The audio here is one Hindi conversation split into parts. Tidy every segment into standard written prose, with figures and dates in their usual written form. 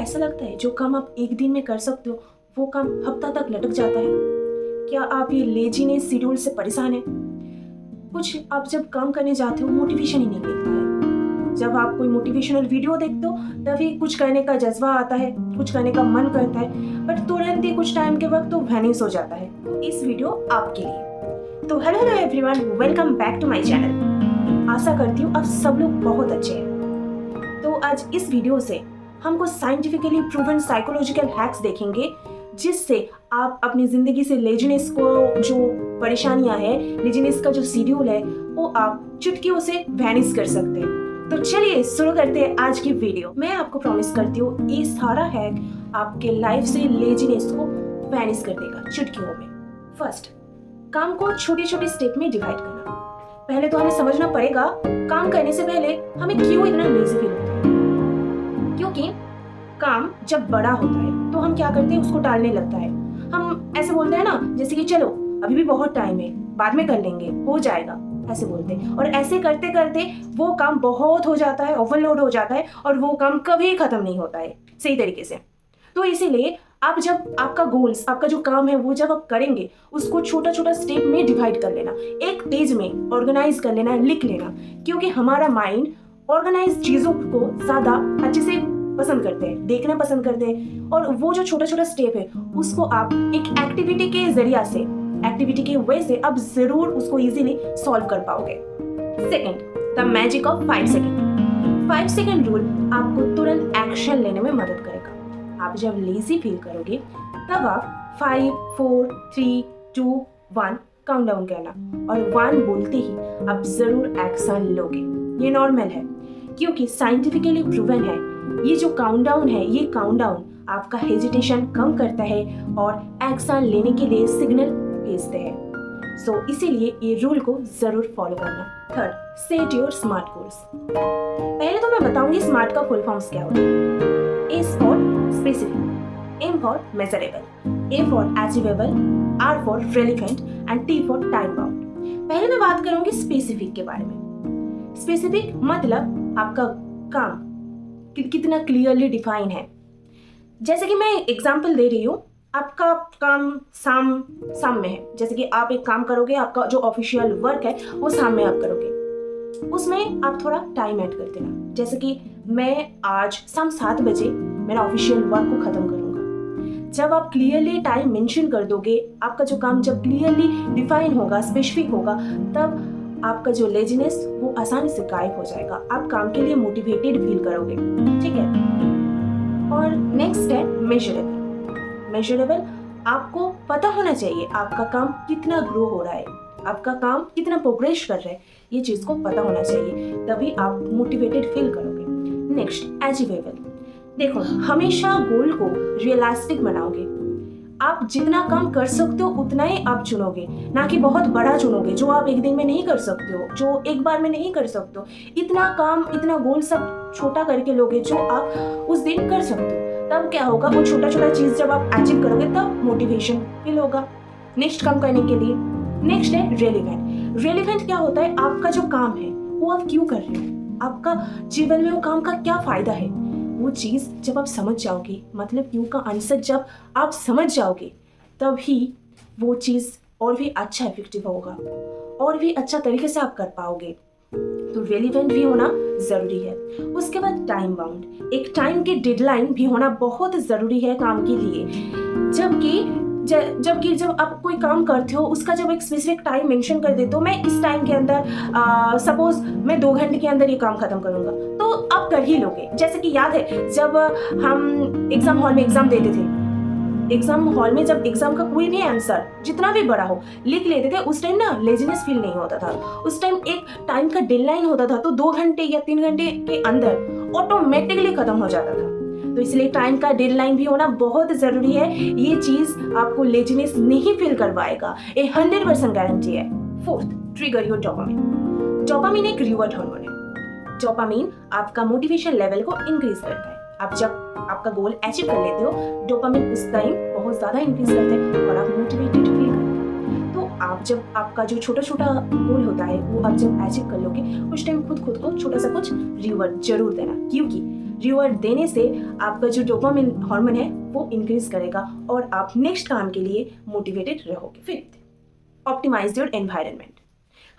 ऐसा लगता है जो काम आप एक दिन में कर सकते हो वो काम हफ्ता तक लटक जाता है? क्या आप ये लेजीनेस शेड्यूल से परेशान हैं? कुछ आप जब काम करने जाते हो मोटिवेशन ही नहीं मिलता है। जब आप कोई मोटिवेशनल वीडियो देखते हो तभी कुछ करने का जज्बा आता है, कुछ करने का मन करता है, बट तुरंत ही कुछ टाइम के वक्त तो वैनिश हो जाता है। तो इस वीडियो आपके लिए। तो hello everyone, welcome back to my channel. आशा करती हूँ आप सब लोग बहुत अच्छे हैं। तो आज इस वीडियो से हमको साइंटिफिकली प्रूवन साइकोलॉजिकल हैक्स देखेंगे जिससे आप अपनी जिंदगी से लेजीनेस को, जो परेशानियां है, लेजीनेस का जो शेड्यूल है, वो आप चुटकियों से वैनिश कर सकते हैं। तो चलिए शुरू करते हैं आज की वीडियो। मैं आपको प्रॉमिस करती हूँ ये सारा हैक आपके लाइफ से लेजीनेस को वैनिश कर देगा चुटकियों में। फर्स्ट, काम को छोटे छोटे स्टेप में डिवाइड करना। पहले तो हमें समझना पड़ेगा काम करने से पहले हमें क्यों इतना लेजी फील होता है। क्योंकि काम जब बड़ा होता है तो हम क्या करते हैं, उसको टालने लगता है। हम ऐसे बोलते हैं ना, जैसे कि चलो अभी भी बहुत टाइम है, बाद में कर लेंगे, हो जाएगा, ऐसे बोलते हैं। और ऐसे करते करते वो काम बहुत हो जाता है, ओवरलोड हो जाता है और वो काम कभी खत्म नहीं होता है सही तरीके से। तो इसीलिए आप जब आपका गोल्स, आपका जो काम है वो जब आप करेंगे उसको छोटा छोटा स्टेप में डिवाइड कर लेना, एक पेज में ऑर्गेनाइज कर लेना, लिख लेना। क्योंकि हमारा माइंड ऑर्गेनाइज चीजों को ज्यादा अच्छे से पसंद करते हैं, देखना पसंद करते हैं। और वो जो छोटा छोटा स्टेप है उसको आप एक एक्टिविटी के जरिया से, एक्टिविटी के वे से आप जरूर उसको इजीली सॉल्व कर पाओगे। Second, the magic of 5 second. 5 second rule आपको तुरंत एक्शन लेने में मदद करेगा। आप जब लेजी फील करोगे तब आप 5, 4, 3, 2, 1 काउंट डाउन करना और 1 बोलते ही आप जरूर एक्शन लोगे। ये नॉर्मल है क्योंकि साइंटिफिकली प्रूवन है ये जो काउंटडाउन है, ये काउंटडाउन आपका हेजिटेशन कम करता है और एक्शन लेने के लिए सिग्नल भेजते हैं। सो इसीलिए ये रूल को जरूर फॉलो करना। Third, set your smart goals. पहले तो मैं बताऊंगी स्मार्ट का फुल फॉर्म्स क्या होता है। A for specific, M for measurable, A for achievable, R for relevant and T for time bound. पहले मैं बात करूंगी स्पेसिफिक के बारे में। स्पेसिफिक मतलब आपका काम कितना क्लियरली डिफाइन है। जैसे कि मैं एग्जांपल दे रही हूँ, आपका काम शाम में है। जैसे कि आप एक काम करोगे, आपका जो ऑफिशियल वर्क है वो शाम में आप करोगे, उसमें आप थोड़ा टाइम ऐड कर देना। जैसे कि मैं आज शाम 7 बजे मेरा ऑफिशियल वर्क को खत्म करूंगा। जब आप क्लियरली टाइम मेंशन कर दोगे, आपका जो काम जब क्लियरली डिफाइन होगा, स्पेसिफिक होगा, तब आपका जो लेजीनेस वो आसानी से गायब हो जाएगा। आप काम के लिए मोटिवेटेड फील करोगे, ठीक है। और नेक्स्ट है मेजरेबल। मेजरेबल आपको पता होना चाहिए आपका काम कितना ग्रो हो रहा है, आपका काम कितना प्रोग्रेस कर रहा है, ये चीज को पता होना चाहिए, तभी आप मोटिवेटेड फील करोगे। Next, achievable. देखो, हमेशा गोल को रियलिस्टिक बनाओगे। आप जितना काम कर सकते हो उतना ही आप चुनोगे, ना कि बहुत बड़ा चुनोगे जो आप एक दिन में नहीं कर सकते हो, जो एक बार में नहीं कर सकते हो। इतना काम, इतना गोल सब छोटा करके लोगे जो आप उस दिन कर सकते हो। तब क्या होगा, वो छोटा छोटा चीज जब आप अचीव करोगे तब मोटिवेशन फील होगा नेक्स्ट काम करने के लिए। नेक्स्ट है रेलिवेंट। रेलिवेंट क्या होता है, आपका जो काम है वो आप क्यों कर रहे हो, आपका जीवन में वो काम का क्या फायदा है, वो चीज जब आप समझ जाओगे, मतलब क्यों का आंसर जब आप समझ जाओगे, तभी वो चीज और भी अच्छा इफेक्टिव होगा और भी अच्छा तरीके से आप कर पाओगे। तो रेलिवेंट भी होना जरूरी है। उसके बाद टाइम बाउंड, एक टाइम की डेडलाइन भी होना बहुत जरूरी है काम के लिए। जबकि जब आप कोई काम करते हो उसका जब एक स्पेसिफिक टाइम मेंशन कर देते हो, मैं इस टाइम के अंदर सपोज मैं 2 घंटे के अंदर ये काम खत्म करूंगा, तो आप कर ही लोगे। जैसे कि याद है जब हम एग्जाम हॉल में एग्जाम देते थे, एग्जाम हॉल में जब एग्जाम का कोई भी आंसर जितना भी बड़ा हो लिख लेते थे, उस टाइम ना लेजीनेस फील नहीं होता था। उस टाइम एक टाइम का डेडलाइन होता था, तो 2 घंटे या 3 घंटे के अंदर ऑटोमेटिकली खत्म हो जाता था। तो इसलिए टाइम का डेडलाइन भी होना बहुत जरूरी है। ये चीज आपको लेजीनेस नहीं फील करवाएगा, ये 100% गारंटी है। Fourth, trigger your dopamine. Dopamine एक रिवॉर्ड हार्मोन है। डोपामिन आपका मोटिवेशन लेवल को इंक्रीज करता है। आप जब आपका गोल अचीव कर लेते हो, डोपामिन उस टाइम बहुत ज्यादा इंक्रीज करते हैं और आप मोटिवेटेड फील करते हैं। तो आप जब आपका जो छोटा छोटा गोल होता है वो आप जब अचीव कर लोगे, उस टाइम खुद को छोटा सा कुछ रिवॉर्ड जरूर देना, क्योंकि रिवॉर्ड देने से आपका जो डोपामिन हार्मोन है वो इंक्रीज करेगा और आप नेक्स्ट काम के लिए मोटिवेटेड रहोगे। Fifth, optimise your environment.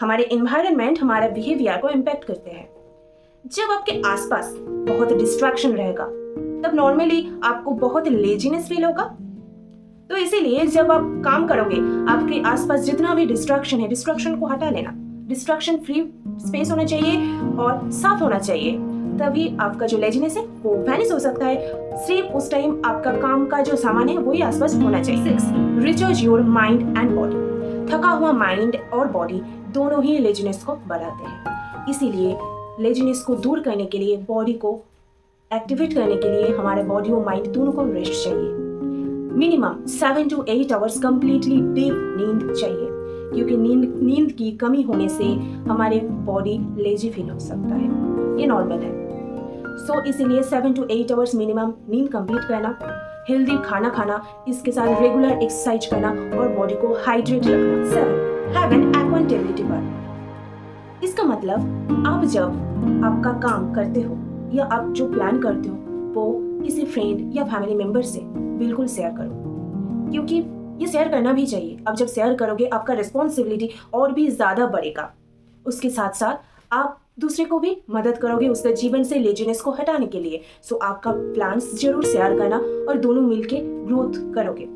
हमारे एनवायरनमेंट हमारे बिहेवियर को इम्पैक्ट करते हैं। जब आपके आसपास बहुत डिस्ट्रैक्शन रहेगा तब नॉर्मली आपको बहुत लेजीनेस फील होगा। तो इसीलिए जब आप काम करोगे आपके आसपास जितना भी डिस्ट्रैक्शन है, डिस्ट्रैक्शन को हटा लेना। डिस्ट्रैक्शन फ्री स्पेस होना चाहिए और साफ होना चाहिए, तभी आपका जो लेजीनेस है वो वैनिश हो सकता है। सिर्फ उस टाइम आपका काम का जो सामान है वही आसपास होना चाहिए। Six, recharge your mind and body. थका हुआ माइंड और बॉडी दोनों ही लेजीनेस को बढ़ाते हैं। इसीलिए लेजीनेस को दूर करने के लिए, बॉडी को एक्टिवेट करने के लिए हमारे बॉडी और माइंड दोनों को रेस्ट चाहिए। Minimum 7 to 8 hours completely deep नींद चाहिए, क्योंकि नींद की कमी होने से हमारे बॉडी लेजी फील हो सकता है, ये नॉर्मल है। सो इसीलिए 7 to 8 आवर्स मिनिमम नींद कंप्लीट करना, हेल्दी खाना खाना, इसके साथ रेगुलर एक्सरसाइज करना और बॉडी को हाइड्रेट रखना। 7, हैव एन अकाउंटेबिलिटी पार्टनर। इसका मतलब आप जब आपका काम करते हो या आप जो प्लान करते हो वो किसी फ्रेंड या फैमिली मेंबर से बिल्कुल शेयर करो, क्योंकि ये शेयर करना भी चाहिए। अब जब शेयर करोगे आपका रिस्पॉन्सिबिलिटी और भी ज़्यादा बढ़ेगा। उसके साथ साथ आप दूसरे को भी मदद करोगे उसके जीवन से लेजीनेस को हटाने के लिए। सो आपका प्लान्स जरूर शेयर करना और दोनों मिलके ग्रोथ करोगे।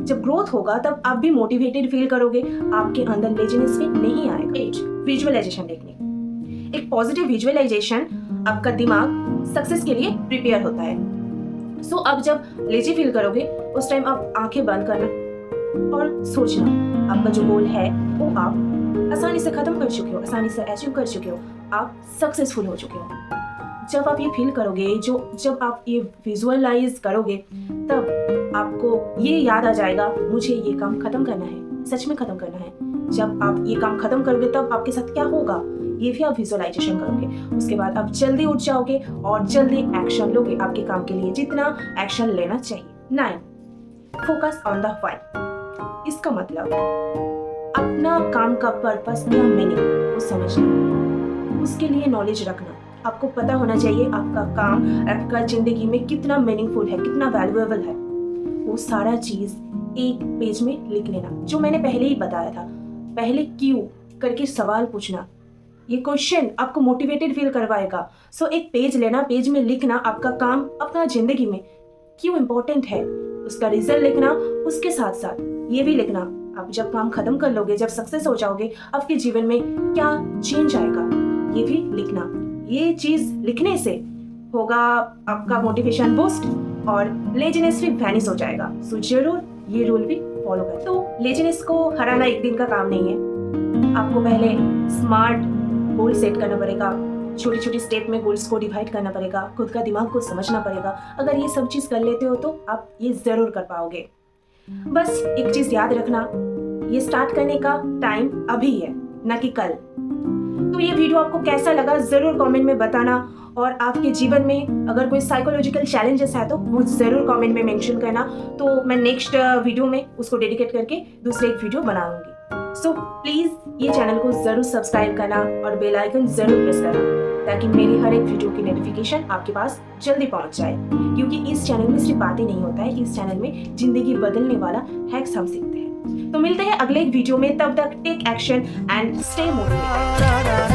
जब ग्रोथ होगा तब आप भी मोटिवेटेड फील करोगे, आपके अंदर लेजीनेस भी नहीं आएगा। 8, विजुअलाइजेशन टेक्निक। एक पॉजिटिव विजुअलाइजेशन आपका दिमाग सक्सेस के लिए प्रिपेयर होता है। सो अब जब लेजी फील करोगे उस टाइम आप आंखें बंद करना और सोचना आपका जो गोल है वो आप आसानी से खत्म कर चुके हो, आसानी से अचीव कर चुके हो, आप सक्सेसफुल हो चुके हो। जब आप ये फील करोगे, जब आप ये विजुअलाइज करोगे, तब आपको ये याद आ जाएगा मुझे ये काम खत्म करना है, सच में खत्म करना है। जब आप ये काम खत्म करोगे तब आपके साथ क्या होगा ये भी आप विजुअलाइजेशन करोगे। उसके बाद आप जल्दी उठ जाओगे और जल्दी एक्शन लोगे आपके काम के लिए, जितना एक्शन लेना चाहिए। 9, फोकस ऑन द व्हाई। इसका मतलब अपना काम का पर्पस या मीनिंग को समझना, उसके लिए नॉलेज रखना। आपको पता होना चाहिए आपका काम आपका जिंदगी में कितना मीनिंगफुल है, कितना वैल्यूएबल है। वो सारा चीज एक पेज में लिख लेना, जो मैंने पहले ही बताया था। पहले क्यों करके सवाल पूछना, ये क्वेश्चन आपको मोटिवेटेड फील करवाएगा। सो एक पेज लेना, पेज में लिखना आपका काम अपना जिंदगी में क्यों इम्पोर्टेंट है, उसका रीजन लिखना। उसके साथ साथ ये भी लिखना आप जब काम खत्म कर लोगे, जब सक्सेस हो जाओगे, आपके जीवन में क्या चेंज आएगा, ये भी लिखना। ये चीज लिखने से होगा आपका मोटिवेशन बूस्ट और लेजीनेस भी वैनिश हो जाएगा। सो जरूर ये रूल भी फॉलो करें। तो लेजीनेस को हराना एक दिन का काम नहीं है। आपको पहले स्मार्ट गोल सेट करना पड़ेगा, छोटी छोटी स्टेप में गोल्स को डिवाइड करना पड़ेगा, खुद का दिमाग को समझना पड़ेगा। अगर ये सब चीज़ कर लेते हो तो आप ये ज़रूर कर पाओगे। बस एक चीज़ याद रखना, ये स्टार्ट करने का टाइम अभी है, ना कि कल। तो ये वीडियो आपको कैसा लगा ज़रूर कमेंट में बताना, और आपके जीवन में अगर कोई साइकोलॉजिकल चैलेंजेस है तो वो ज़रूर कमेंट में मेंशन करना। तो मैं नेक्स्ट वीडियो में उसको डेडिकेट करके दूसरे एक वीडियो बनाऊंगी। सो प्लीज़ ये चैनल को ज़रूर सब्सक्राइब करना और बेल आइकन ज़रूर प्रेस करना, ताकि मेरी हर एक वीडियो की नोटिफिकेशन आपके पास जल्दी पहुंच जाए। क्योंकि इस चैनल में सिर्फ बातें नहीं होता है, इस चैनल में ज़िंदगी बदलने वाला हैक्स हम सीखते हैं। तो मिलते हैं अगले एक वीडियो में, तब तक take action and stay motivated.